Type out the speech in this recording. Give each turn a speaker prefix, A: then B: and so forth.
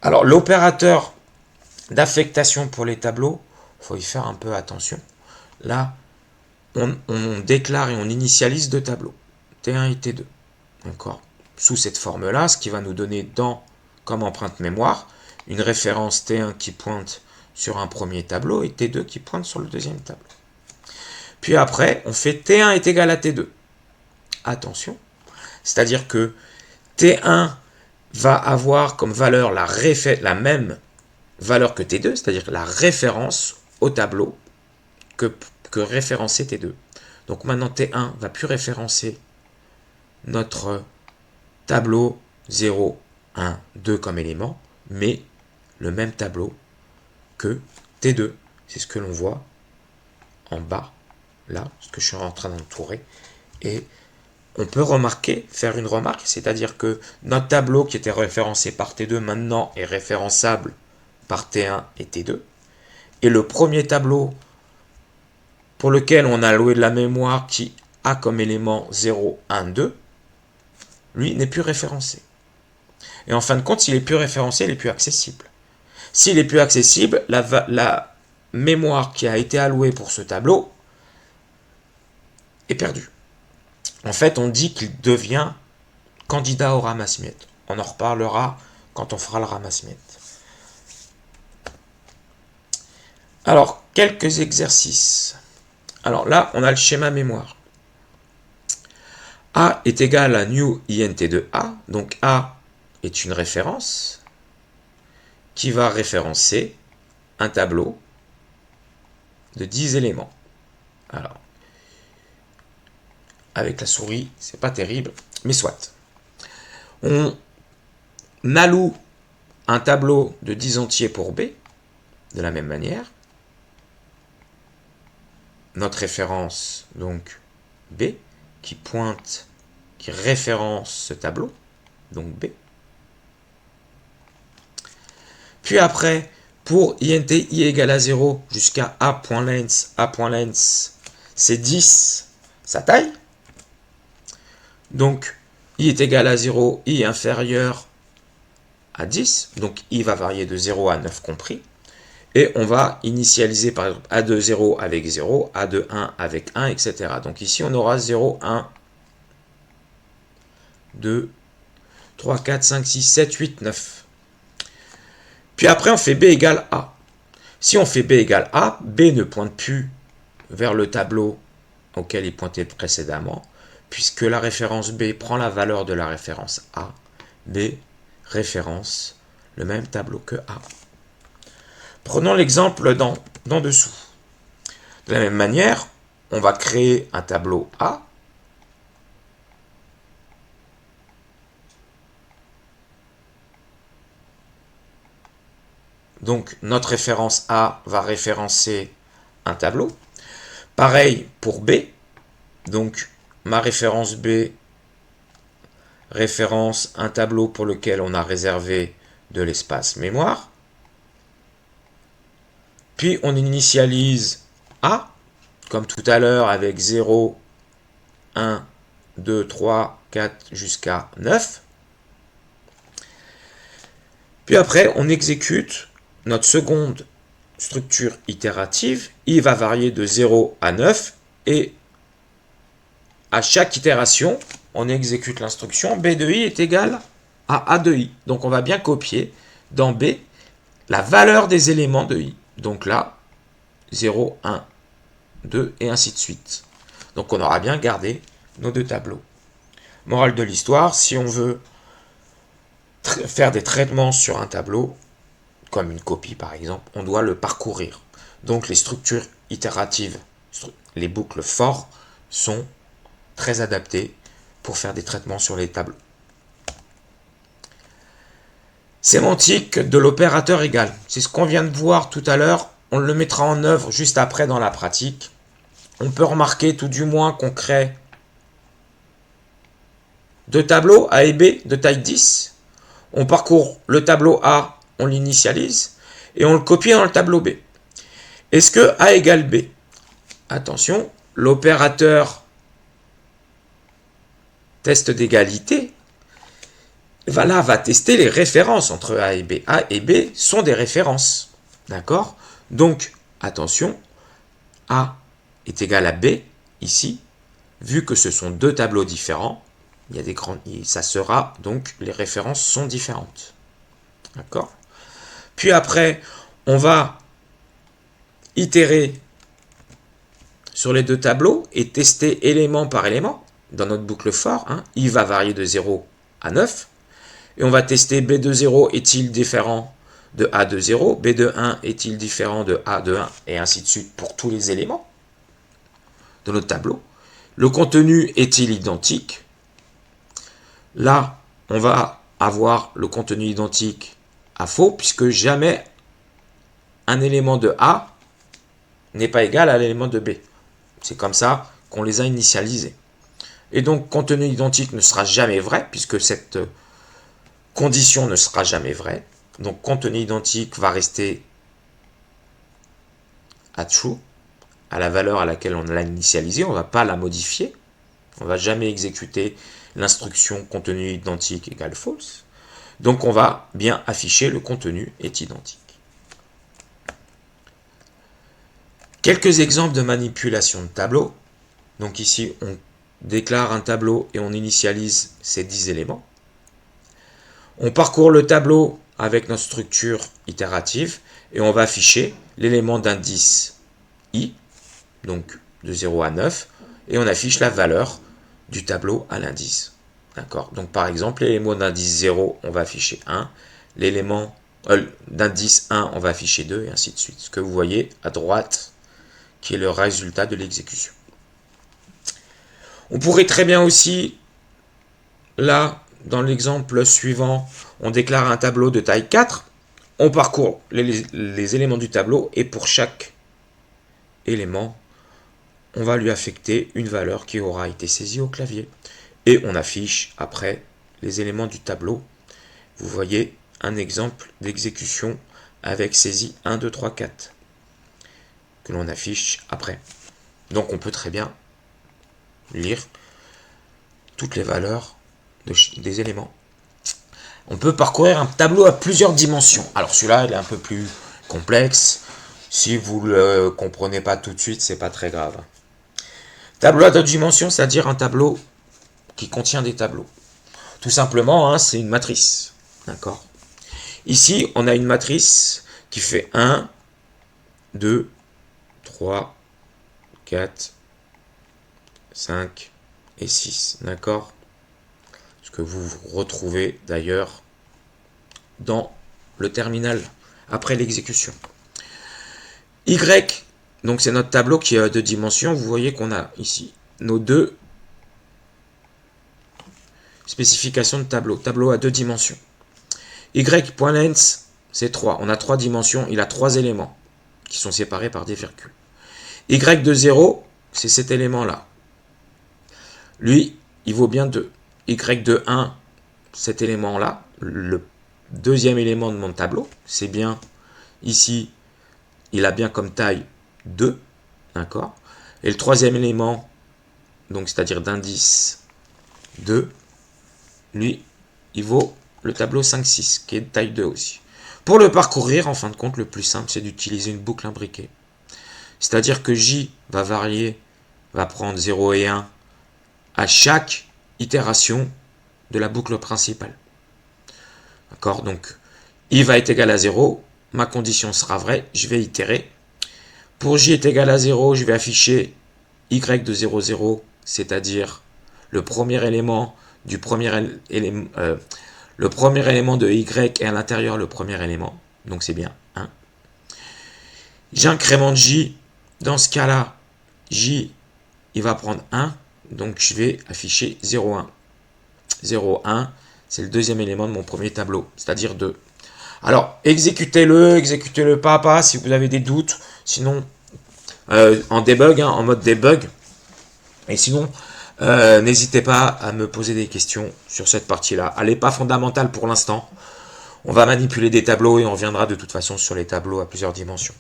A: Alors, l'opérateur d'affectation pour les tableaux, il faut y faire un peu attention. Là, on déclare et on initialise deux tableaux, T1 et T2. D'accord. Sous cette forme-là, ce qui va nous donner comme empreinte mémoire, une référence T1 qui pointe sur un premier tableau et T2 qui pointe sur le deuxième tableau. Puis après, on fait T1 est égal à T2. Attention, c'est-à-dire que T1 va avoir comme valeur la même valeur que T2, c'est-à-dire la référence au tableau que référencer T2. Donc maintenant T1 va plus référencer notre tableau 0, 1, 2 comme élément, mais le même tableau que T2. C'est ce que l'on voit en bas, là, ce que je suis en train d'entourer. Et on peut faire une remarque, c'est-à-dire que notre tableau qui était référencé par T2 maintenant est référençable par T1 et T2. Et le premier tableau pour lequel on a alloué de la mémoire qui a comme élément 0, 1, 2, lui n'est plus référencé. Et en fin de compte, s'il est plus référencé, il est plus accessible. S'il est plus accessible, la mémoire qui a été allouée pour ce tableau est perdue. En fait, on dit qu'il devient candidat au ramasse-miettes. On en reparlera quand on fera le ramasse-miettes. Alors, quelques exercices. Alors là, on a le schéma mémoire. A est égal à new int de A. Donc A est une référence qui va référencer un tableau de 10 éléments. Alors, avec la souris, c'est pas terrible, mais soit. On alloue un tableau de 10 entiers pour B, de la même manière. Notre référence, donc B, qui référence ce tableau, donc B. Puis après, pour int i égale à 0 jusqu'à a.length, c'est 10, sa taille. Donc, i est égal à 0, i inférieur à 10, donc i va varier de 0 à 9 compris. Et on va initialiser par exemple A2 0 avec 0, A2 1 avec 1, etc. Donc ici on aura 0, 1, 2, 3, 4, 5, 6, 7, 8, 9. Puis après on fait B égale A. Si on fait B égale A, B ne pointe plus vers le tableau auquel il pointait précédemment, puisque la référence B prend la valeur de la référence A. B référence le même tableau que A. Prenons l'exemple d'en dessous. De la même manière, on va créer un tableau A. Donc, notre référence A va référencer un tableau. Pareil pour B. Donc, ma référence B référence un tableau pour lequel on a réservé de l'espace mémoire. Puis, on initialise A, comme tout à l'heure, avec 0, 1, 2, 3, 4 jusqu'à 9. Puis après, on exécute notre seconde structure itérative. I va varier de 0 à 9 et à chaque itération, on exécute l'instruction B de I est égal à A de I. Donc on va bien copier dans B la valeur des éléments de I. Donc là, 0, 1, 2 et ainsi de suite. Donc on aura bien gardé nos deux tableaux. Morale de l'histoire, si on veut faire des traitements sur un tableau, comme une copie par exemple, on doit le parcourir. Donc les structures itératives, les boucles for sont très adaptées pour faire des traitements sur les tableaux. Sémantique de l'opérateur égal. C'est ce qu'on vient de voir tout à l'heure. On le mettra en œuvre juste après dans la pratique. On peut remarquer tout du moins qu'on crée deux tableaux A et B de taille 10. On parcourt le tableau A, on l'initialise et on le copie dans le tableau B. Est-ce que A égale B? Attention, l'opérateur test d'égalité là, va tester les références entre A et B. A et B sont des références. D'accord? Donc, attention, A est égal à B, ici. Vu que ce sont deux tableaux différents, il y a des grands, ça sera, donc, les références sont différentes. D'accord? Puis après, on va itérer sur les deux tableaux et tester élément par élément dans notre boucle for. Hein, I va varier de 0 à 9. Et on va tester B de 0 est-il différent de A de 0, B de 1 est-il différent de A de 1, et ainsi de suite pour tous les éléments de notre tableau. Le contenu est-il identique? Là, on va avoir le contenu identique à faux, puisque jamais un élément de A n'est pas égal à l'élément de B. C'est comme ça qu'on les a initialisés. Et donc, contenu identique ne sera jamais vrai, puisque cette condition ne sera jamais vraie. Donc, contenu identique va rester à true, à la valeur à laquelle on l'a initialisé. On ne va pas la modifier. On ne va jamais exécuter l'instruction contenu identique égale false. Donc, on va bien afficher le contenu est identique. Quelques exemples de manipulation de tableau. Donc ici, on déclare un tableau et on initialise ces 10 éléments. On parcourt le tableau avec notre structure itérative et on va afficher l'élément d'indice I, donc de 0 à 9, et on affiche la valeur du tableau à l'indice. D'accord? Donc par exemple, l'élément d'indice 0, on va afficher 1, l'élément d'indice 1, on va afficher 2, et ainsi de suite. Ce que vous voyez à droite, qui est le résultat de l'exécution. On pourrait très bien aussi, là, dans l'exemple suivant, on déclare un tableau de taille 4, on parcourt les éléments du tableau, et pour chaque élément, on va lui affecter une valeur qui aura été saisie au clavier. Et on affiche après les éléments du tableau. Vous voyez un exemple d'exécution avec saisie 1, 2, 3, 4. Que l'on affiche après. Donc on peut très bien lire toutes les valeurs des éléments. On peut parcourir un tableau à plusieurs dimensions. Alors celui-là, il est un peu plus complexe. Si vous ne le comprenez pas tout de suite, c'est pas très grave. Tableau à deux dimensions, c'est-à-dire un tableau qui contient des tableaux. Tout simplement, hein, c'est une matrice. D'accord? Ici, on a une matrice qui fait 1, 2, 3, 4, 5 et 6. D'accord? Ce que vous retrouvez d'ailleurs dans le terminal après l'exécution. Y, donc c'est notre tableau qui a deux dimensions. Vous voyez qu'on a ici nos deux spécifications de tableau. Tableau à deux dimensions. Y.length, c'est 3. On a 3 dimensions. Il a 3 éléments qui sont séparés par des virgules. Y de 0, c'est cet élément-là. Lui, il vaut bien 2. Y de 1, cet élément-là, le deuxième élément de mon tableau, c'est bien, ici, il a bien comme taille 2, d'accord? Et le troisième élément, donc c'est-à-dire d'indice 2, lui, il vaut le tableau 5, 6, qui est de taille 2 aussi. Pour le parcourir, en fin de compte, le plus simple, c'est d'utiliser une boucle imbriquée. C'est-à-dire que J va varier, va prendre 0 et 1 à chaque itération de la boucle principale. D'accord? Donc, I va être égal à 0, ma condition sera vraie, je vais itérer. Pour J est égal à 0, je vais afficher Y de 0, 0, c'est-à-dire le premier élément du premier élément, le premier élément de Y est à l'intérieur le premier élément, donc c'est bien 1. J'incrémente J, dans ce cas-là, J, il va prendre 1, donc je vais afficher 0, 1. 0, 1, c'est le deuxième élément de mon premier tableau, c'est-à-dire 2. Alors, exécutez-le pas à pas si vous avez des doutes, sinon, en debug, hein, en mode debug, et sinon, n'hésitez pas à me poser des questions sur cette partie-là. Elle n'est pas fondamentale pour l'instant. On va manipuler des tableaux et on reviendra de toute façon sur les tableaux à plusieurs dimensions.